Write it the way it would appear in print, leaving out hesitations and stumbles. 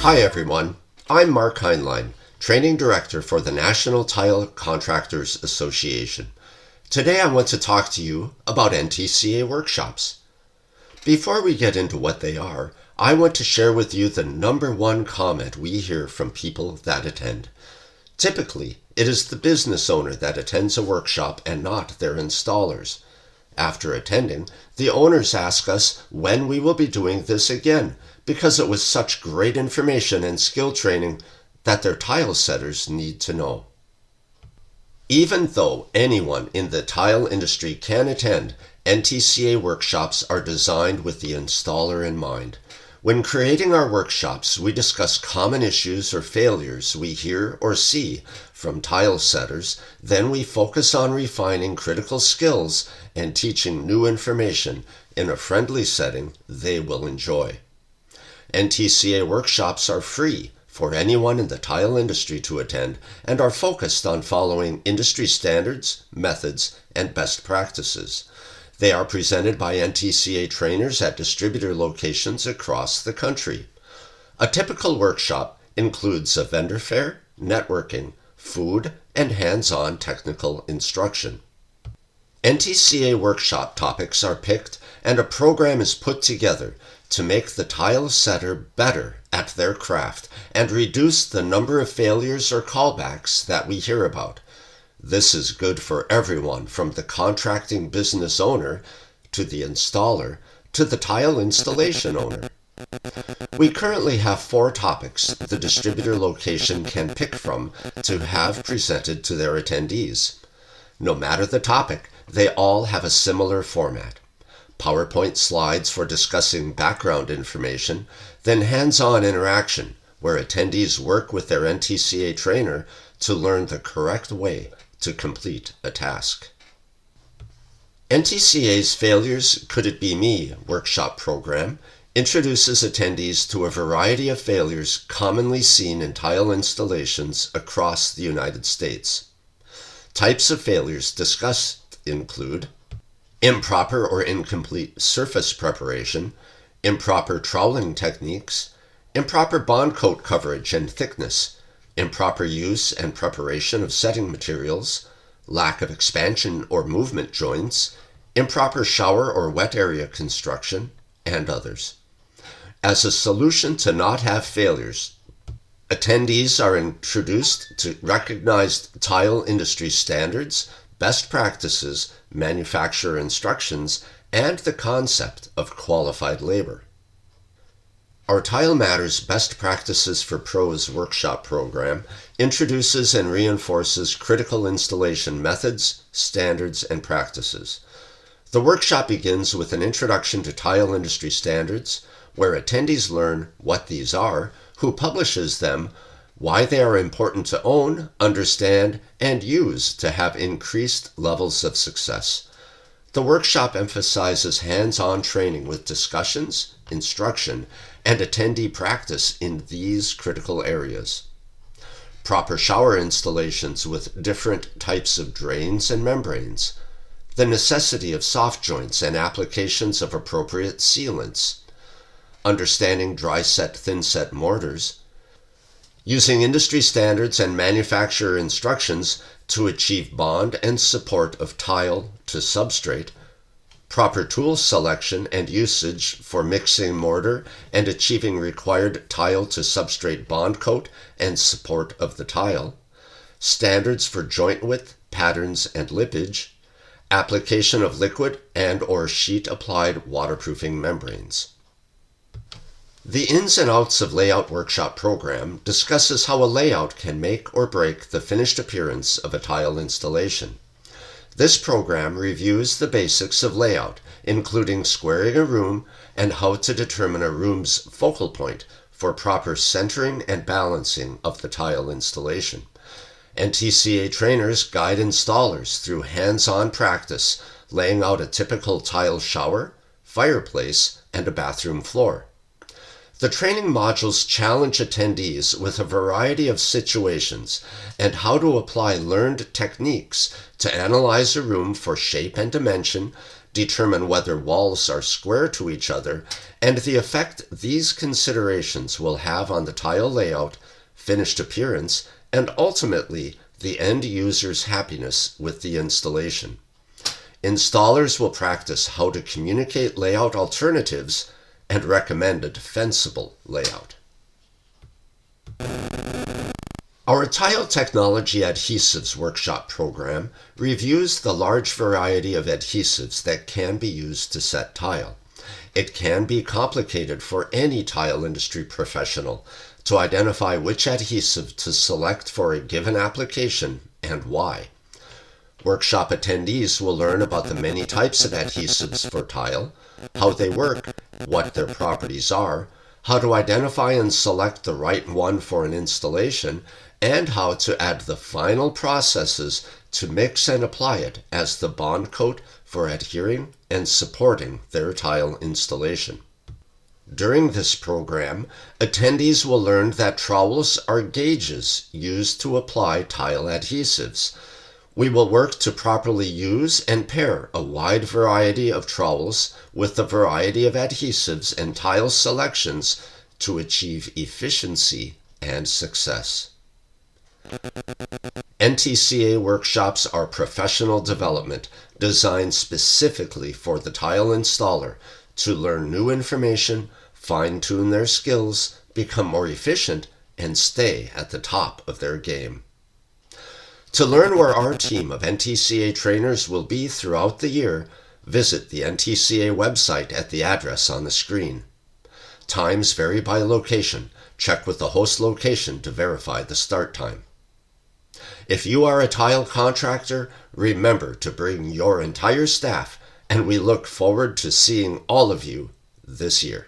Hi everyone, I'm Mark Heinlein, Training Director for the National Tile Contractors Association. Today I want to talk to you about NTCA workshops. Before we get into what they are, I want to share with you the number one comment we hear from people that attend. Typically, it is the business owner that attends a workshop and not their installers. After attending, the owners ask us when we will be doing this again because it was such great information and skill training that their tile setters need to know. Even though anyone in the tile industry can attend, NTCA workshops are designed with the installer in mind. When creating our workshops, we discuss common issues or failures we hear or see from tile setters. Then we focus on refining critical skills and teaching new information in a friendly setting they will enjoy. NTCA workshops are free for anyone in the tile industry to attend and are focused on following industry standards, methods, and best practices. They are presented by NTCA trainers at distributor locations across the country. A typical workshop includes a vendor fair, networking, food, and hands-on technical instruction. NTCA workshop topics are picked and a program is put together to make the tile setter better at their craft and reduce the number of failures or callbacks that we hear about. This is good for everyone from the contracting business owner to the installer to the tile installation owner. We currently have 4 topics the distributor location can pick from to have presented to their attendees. No matter the topic, they all have a similar format. PowerPoint slides for discussing background information, then hands-on interaction where attendees work with their NTCA trainer to learn the correct way to complete a task. NTCA's Failures Could It Be Me workshop program introduces attendees to a variety of failures commonly seen in tile installations across the United States. Types of failures discussed include improper or incomplete surface preparation, improper troweling techniques, improper bond coat coverage and thickness, improper use and preparation of setting materials, lack of expansion or movement joints, improper shower or wet area construction, and others. As a solution to not have failures, attendees are introduced to recognized tile industry standards, best practices, manufacturer instructions, and the concept of qualified labor. Our Tile Matters Best Practices for Pros workshop program introduces and reinforces critical installation methods, standards, and practices. The workshop begins with an introduction to tile industry standards, where attendees learn what these are, who publishes them, why they are important to own, understand, and use to have increased levels of success. The workshop emphasizes hands-on training with discussions, instruction, and attendee practice in these critical areas. Proper shower installations with different types of drains and membranes. The necessity of soft joints and applications of appropriate sealants. Understanding dry set, thin set mortars. Using industry standards and manufacturer instructions to achieve bond and support of tile to substrate, proper tool selection and usage for mixing mortar and achieving required tile to substrate bond coat and support of the tile, standards for joint width, patterns, and lippage, application of liquid and or sheet applied waterproofing membranes. The Ins and Outs of Layout workshop program discusses how a layout can make or break the finished appearance of a tile installation. This program reviews the basics of layout, including squaring a room and how to determine a room's focal point for proper centering and balancing of the tile installation. NTCA trainers guide installers through hands-on practice, laying out a typical tile shower, fireplace, and a bathroom floor. The training modules challenge attendees with a variety of situations and how to apply learned techniques to analyze a room for shape and dimension, determine whether walls are square to each other, and the effect these considerations will have on the tile layout, finished appearance, and ultimately the end user's happiness with the installation. Installers will practice how to communicate layout alternatives and recommend a defensible layout. Our Tile Technology Adhesives Workshop program reviews the large variety of adhesives that can be used to set tile. It can be complicated for any tile industry professional to identify which adhesive to select for a given application and why. Workshop attendees will learn about the many types of adhesives for tile, how they work, what their properties are, how to identify and select the right one for an installation, and how to add the final processes to mix and apply it as the bond coat for adhering and supporting their tile installation. During this program, attendees will learn that trowels are gauges used to apply tile adhesives. We will work to properly use and pair a wide variety of trowels with a variety of adhesives and tile selections to achieve efficiency and success. NTCA workshops are professional development designed specifically for the tile installer to learn new information, fine-tune their skills, become more efficient, and stay at the top of their game. To learn where our team of NTCA trainers will be throughout the year, visit the NTCA website at the address on the screen. Times vary by location. Check with the host location to verify the start time. If you are a tile contractor, remember to bring your entire staff, and we look forward to seeing all of you this year.